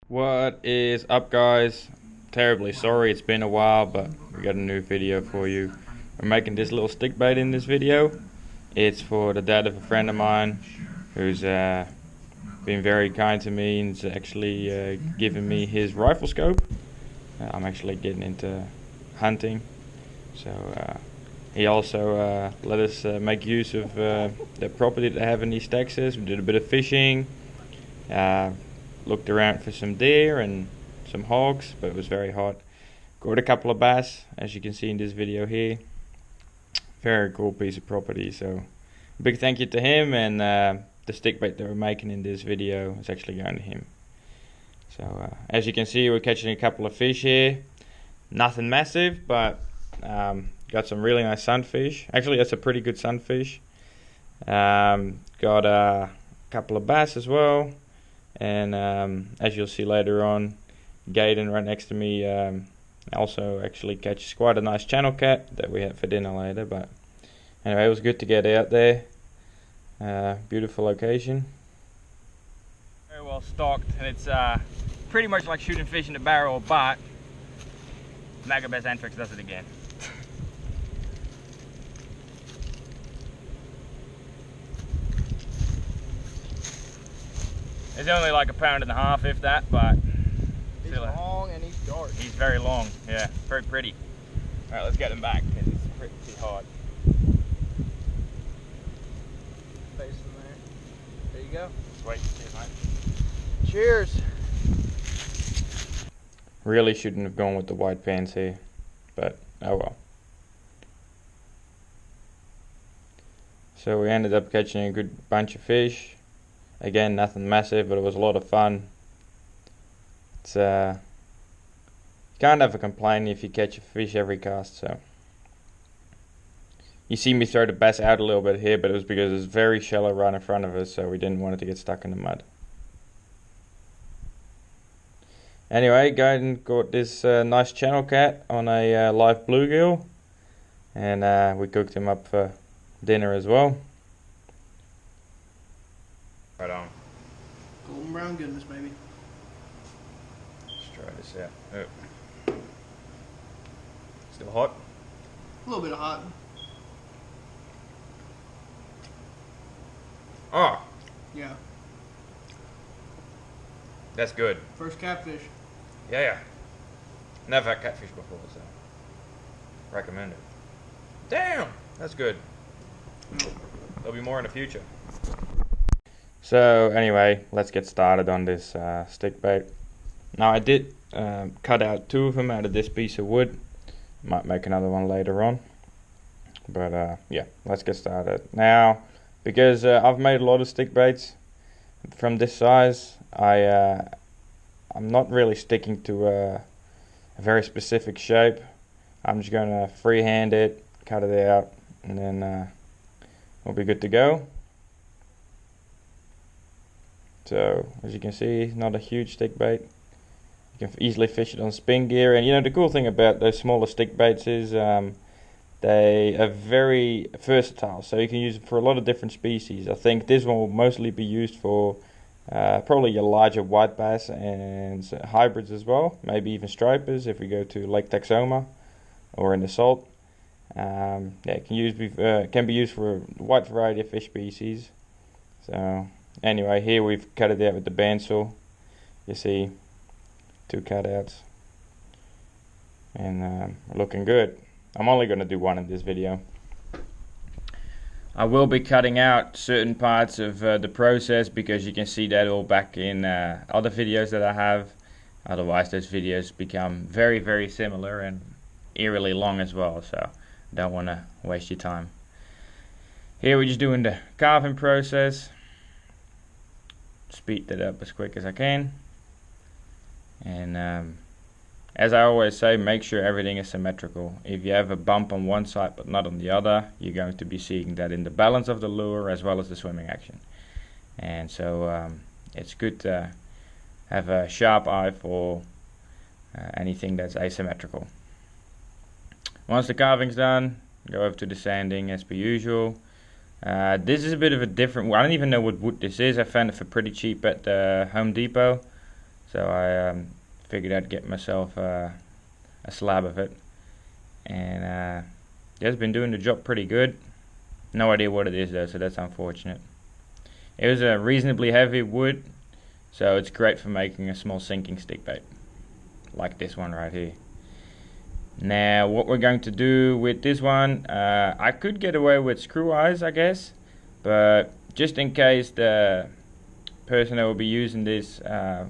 What is up, guys? Terribly sorry it's been a while, but we got a new video for you. We're making this little stick bait in this video. It's for the dad of a friend of mine who's been very kind to me and actually given me his rifle scope. I'm actually getting into hunting, so he also let us make use of the property that I have in East Texas. We did a bit of fishing, looked around for some deer and some hogs, but it was very hot. Caught a couple of bass, as you can see in this video here. Very cool piece of property, so big thank you to him, and the stick bait that we're making in this video is actually going to him. So as you can see, we're catching a couple of fish here. Nothing massive, but got some really nice sunfish. Actually, that's a pretty good sunfish. Got a couple of bass as well, and as you'll see later on, Gaiden right next to me also actually catches quite a nice channel cat that we have for dinner later. But anyway, it was good to get out there. Beautiful location. Very well stocked, and it's pretty much like shooting fish in the barrel, but Magabez Antrix does it again. It's only like 1.5 pounds, if that, but he's long and he's dark. He's very long, yeah, very pretty. All right, let's get him back. It's pretty hard. Face in there. There you go. Sweet. Cheers, mate. Cheers. Really shouldn't have gone with the white pants here, but oh well. So we ended up catching a good bunch of fish. Again, nothing massive, but it was a lot of fun. It's you can't have a complaint if you catch a fish every cast. So you see me throw the bass out a little bit here, but it was because it's very shallow right in front of us, so we didn't want it to get stuck in the mud. Anyway, Gaiden got this nice channel cat on a live bluegill, and we cooked him up for dinner as well. Right on. Golden brown goodness, baby. Let's try this out. Oh. Still hot? A little bit of hot. Oh, Yeah. that's good. First catfish. Yeah. Never had catfish before, so recommend it. Damn, that's good. There'll be more in the future. So anyway, let's get started on this stick bait. Now I did cut out 2 of them out of this piece of wood. Might make another one later on. But yeah, let's get started. Now, because I've made a lot of stick baits from this size, I'm not really sticking to a very specific shape. I'm just going to freehand it, cut it out, and then we'll be good to go. So as you can see, not a huge stick bait. You can easily fish it on spin gear, and you know the cool thing about those smaller stick baits is they are very versatile, so you can use it for a lot of different species. I think this one will mostly be used for probably your larger white bass and hybrids as well, maybe even stripers if we go to Lake Texoma or in the salt. Yeah, it can be used for a wide variety of fish species. So anyway, here we've cut it out with the bandsaw. You see 2 cutouts, and looking good. I'm only going to do one in this video. I will be cutting out certain parts of the process because you can see that all back in other videos that I have. Otherwise those videos become very, very similar and eerily long as well, so don't want to waste your time. Here we're just doing the carving process. Speed that up as quick as I can, and as I always say, make sure everything is symmetrical. If you have a bump on one side but not on the other, you're going to be seeing that in the balance of the lure as well as the swimming action. And so it's good to have a sharp eye for anything that's asymmetrical. Once the carving's done, go over to the sanding as per usual. This is a bit of a different, I don't even know what wood this is. I found it for pretty cheap at Home Depot. so I figured I'd get myself a slab of it, and yeah, it's been doing the job pretty good. No idea what it is though, so that's unfortunate. It was a reasonably heavy wood, so it's great for making a small sinking stickbait, like this one right here. Now what we're going to do with this one, I could get away with screw eyes, I guess, but just in case the person that will be using this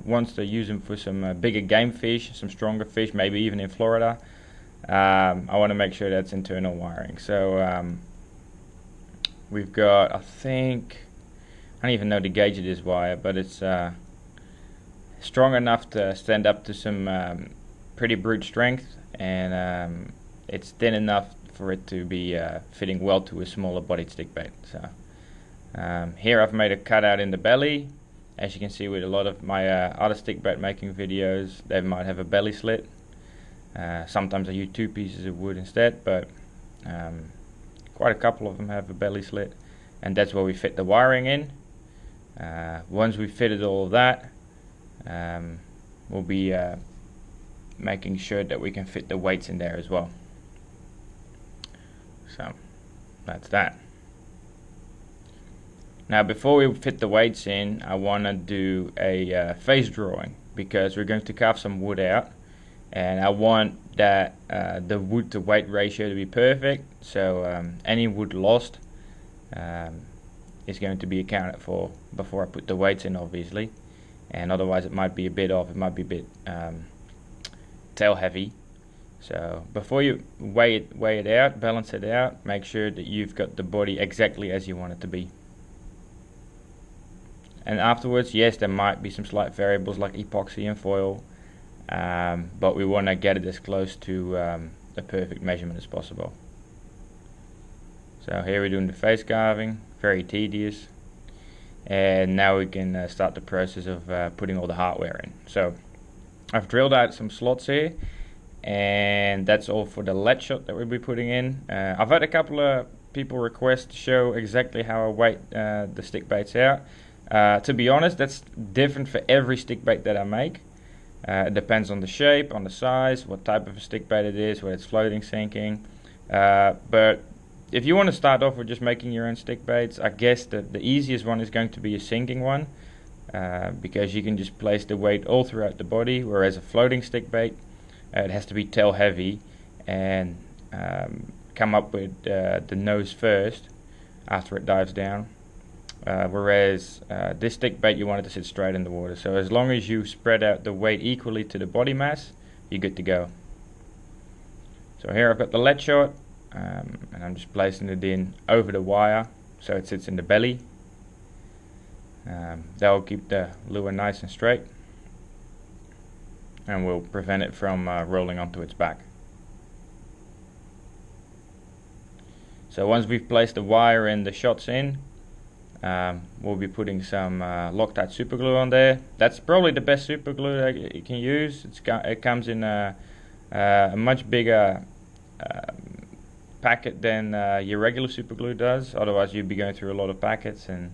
wants to use them for some bigger game fish, some stronger fish, maybe even in Florida, I want to make sure that's internal wiring. So we've got, I don't even know the gauge of this wire, but it's strong enough to stand up to some pretty brute strength, and it's thin enough for it to be fitting well to a smaller bodied stickbait. So here I've made a cutout in the belly. As you can see with a lot of my other stickbait making videos, they might have a belly slit. Sometimes I use 2 pieces of wood instead, but quite a couple of them have a belly slit, and that's where we fit the wiring in. Once we've fitted all of that, we'll be making sure that we can fit the weights in there as well. So that's that. Now before we fit the weights in, I want to do a face drawing, because we're going to carve some wood out, and I want that the wood to weight ratio to be perfect, so any wood lost is going to be accounted for before I put the weights in, obviously, and otherwise it might be a bit off, it might be a bit tail heavy. So before you weigh it out, balance it out, make sure that you've got the body exactly as you want it to be. And afterwards, yes, there might be some slight variables like epoxy and foil, but we want to get it as close to the perfect measurement as possible. So here we're doing the face carving, very tedious, and now we can start the process of putting all the hardware in. So I've drilled out some slots here, and that's all for the lead shot that we'll be putting in. I've had a couple of people request to show exactly how I weight the stick baits out. To be honest, that's different for every stick bait that I make. It depends on the shape, on the size, what type of a stick bait it is, whether it's floating, sinking. But if you want to start off with just making your own stick baits, I guess the easiest one is going to be a sinking one, because you can just place the weight all throughout the body, whereas a floating stick bait, it has to be tail heavy and come up with the nose first after it dives down. Whereas this stick bait, you want it to sit straight in the water. So as long as you spread out the weight equally to the body mass, you're good to go. So here I've got the lead shot, and I'm just placing it in over the wire so it sits in the belly. That will keep the lure nice and straight, and will prevent it from rolling onto its back. So once we've placed the wire and the shots in, we'll be putting some Loctite super glue on there. That's probably the best super glue that you can use. It comes in a much bigger packet than your regular super glue does. Otherwise you'd be going through a lot of packets, and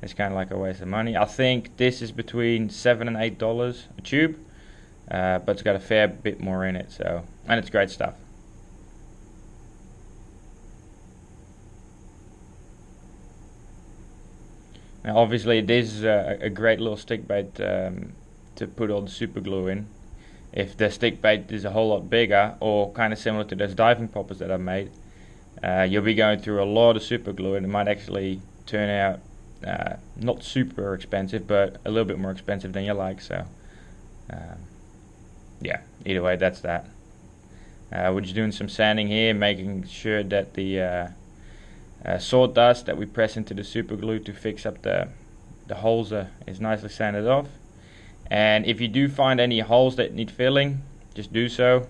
it's kind of like a waste of money. I think this is between $7 and $8 a tube, but it's got a fair bit more in it. So, and it's great stuff. Now obviously this is a great little stick bait to put all the super glue in. If the stick bait is a whole lot bigger, or kind of similar to those diving poppers that I've made, you'll be going through a lot of super glue, and it might actually turn out not super expensive, but a little bit more expensive than you like. So yeah, either way, that's that. We're just doing some sanding here, making sure that the sawdust that we press into the super glue to fix up the holes is nicely sanded off. And if you do find any holes that need filling, just do so.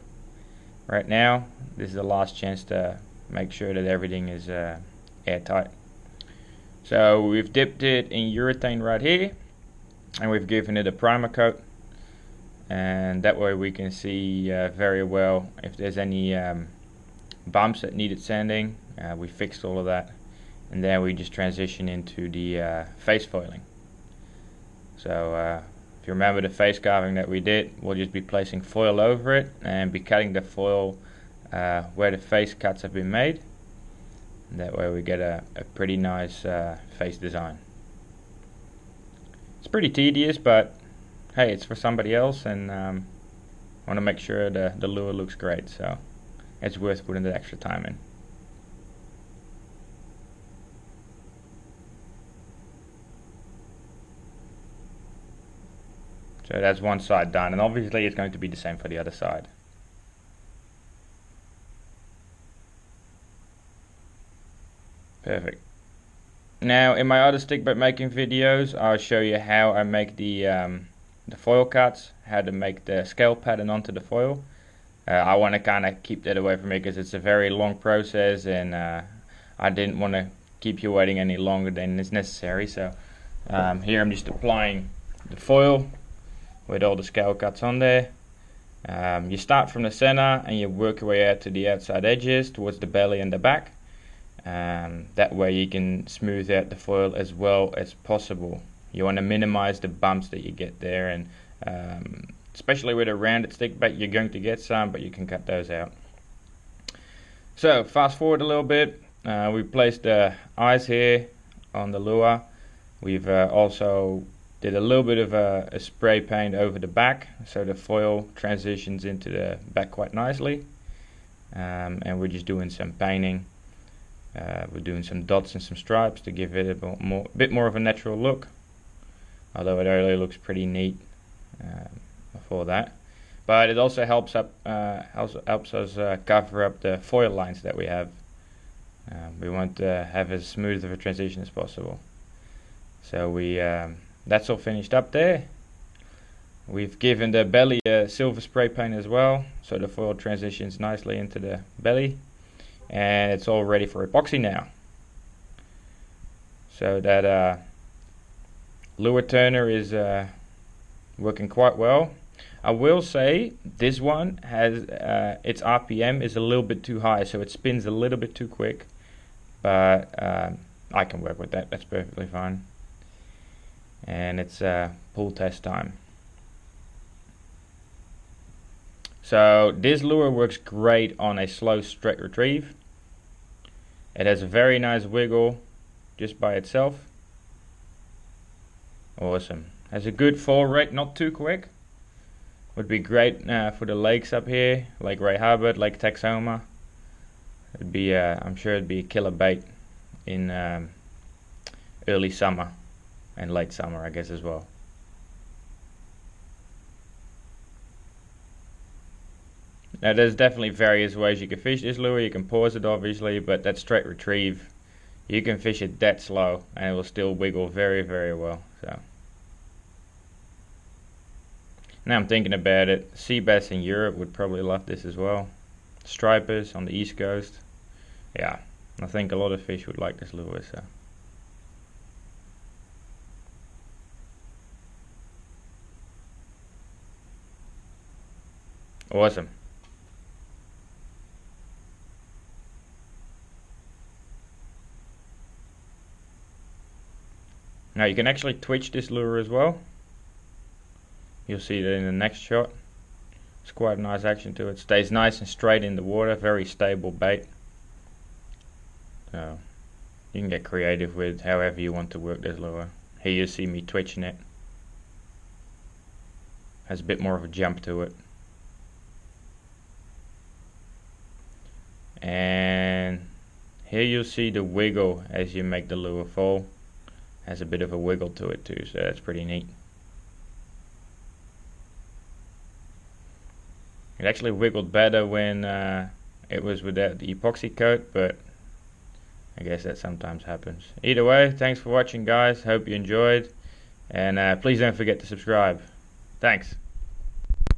Right now, this is the last chance to make sure that everything is airtight. So we've dipped it in urethane right here, and we've given it a primer coat, and that way we can see very well if there's any bumps that needed sanding. We fixed all of that, and then we just transition into the face foiling. So If you remember the face carving that we did, we'll just be placing foil over it and be cutting the foil where the face cuts have been made. And that way we get a pretty nice face design. It's pretty tedious, but hey, it's for somebody else, and I want to make sure the lure looks great, so it's worth putting the extra time in. So that's one side done, and obviously it's going to be the same for the other side. Perfect. Now in my other stickbait making videos, I'll show you how I make the foil cuts, how to make the scale pattern onto the foil. I want to kind of keep that away from me because it's a very long process, and I didn't want to keep you waiting any longer than is necessary. So here I'm just applying the foil with all the scale cuts on there. You start from the center and you work your way out to the outside edges towards the belly and the back. That way you can smooth out the foil as well as possible. You want to minimize the bumps that you get there, and especially with a rounded stick bait you're going to get some, but you can cut those out. So fast forward a little bit, we placed the eyes here on the lure. We've also did a little bit of a spray paint over the back, so the foil transitions into the back quite nicely. And we're just doing some painting. We're doing some dots and some stripes to give it a bit more of a natural look, although it already looks pretty neat before that. But it also helps us cover up the foil lines that we have. We want to have as smooth of a transition as possible. So that's all finished up there. We've given the belly a silver spray paint as well, so the foil transitions nicely into the belly, and it's all ready for epoxy now. So that lure turner is working quite well. I will say this one has its RPM is a little bit too high, so it spins a little bit too quick, but I can work with that. That's perfectly fine. And it's pull test time. So this lure works great on a slow straight retrieve. It has a very nice wiggle just by itself. Awesome. Has a good fall rate, not too quick. Would be great for the lakes up here, Lake Ray Hubbard, Lake Texoma. It'd be, I'm sure it'd be a killer bait in early summer and late summer, I guess, as well. Now there's definitely various ways you can fish this lure. You can pause it obviously, but that straight retrieve, you can fish it that slow and it will still wiggle very, very well. So now I'm thinking about it, sea bass in Europe would probably love this as well. Stripers on the East Coast. Yeah, I think a lot of fish would like this lure. So awesome. Now you can actually twitch this lure as well. You'll see that in the next shot. It's quite a nice action to it. Stays nice and straight in the water. Very stable bait. So you can get creative with however you want to work this lure. Here you see me twitching it. Has a bit more of a jump to it. And here you'll see the wiggle as you make the lure fall. Has a bit of a wiggle to it too, so that's pretty neat. It actually wiggled better when it was without the epoxy coat, but I guess that sometimes happens. Either way, thanks for watching guys, hope you enjoyed, and please don't forget to subscribe. Thanks.